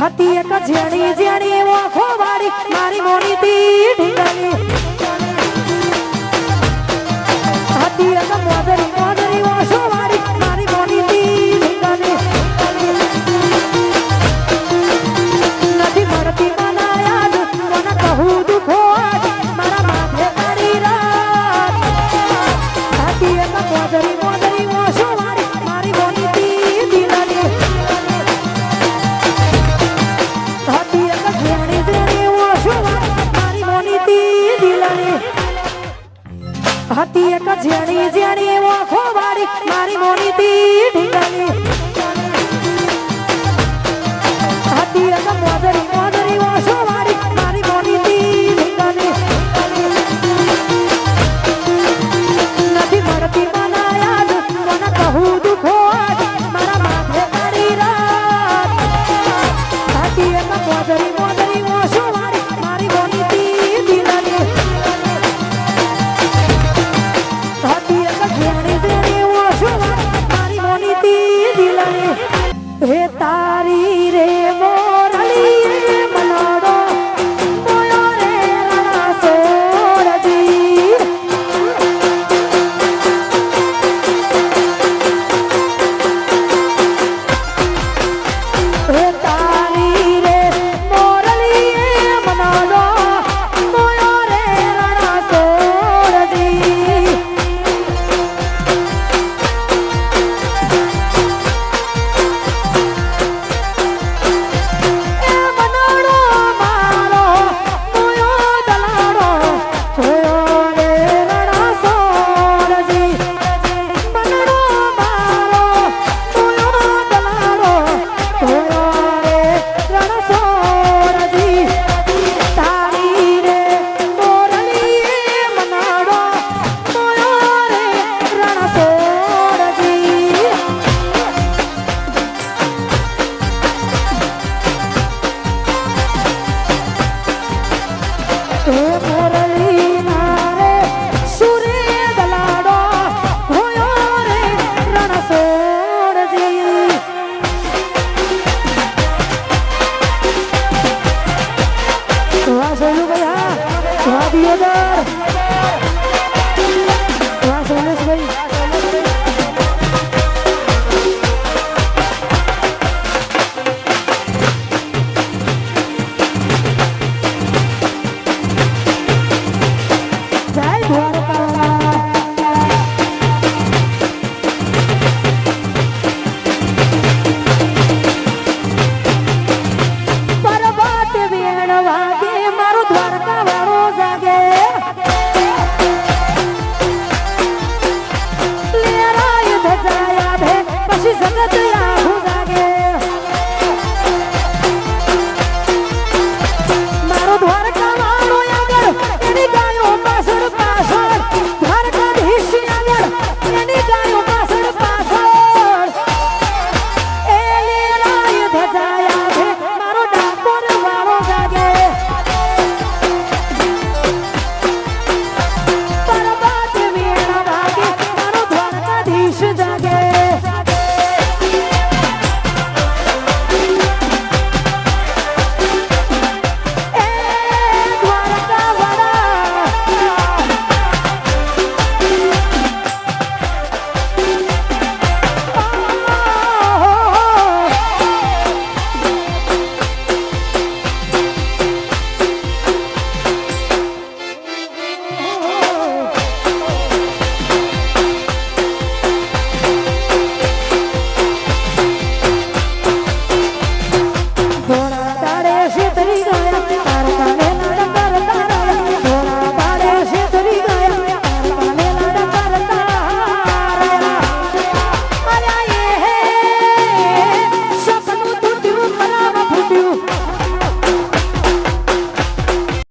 હતી એક જેણી જેણી ઓખો વાળી મારી મોની તી ઢીંગલી હતી એક મોદરી મોદરી ઓછો વાળી મારી મોની તી ઢીંગલી નથી મળતી મને યાદ મને કહું દુખો આજ મારા માથે પડી રાત હતી એક મોદરી મોદરી ઓછો વાળી મારી મોની તી ઢીંગલી હતી એક જેણી જેણી ઓખો વાળી મારી મોની તી ઢીંગલી હતી એક મોદરી મોદરી ઓછો વાળી મારી મોની તી ઢીંગલી નથી મળતી મને યાદ મને કહું દુખો આજ મારા માથે પડી રાત હતી એક મોદરી મોદરી ઓછો વાળી મારી મોની તી ઢીંગલી હે તારી રે મોરલી મનાડો મોયો રે રણા સોરજી હે તારી રે મોરલી મનાડો મોયો રે રણા સોરજી ભગત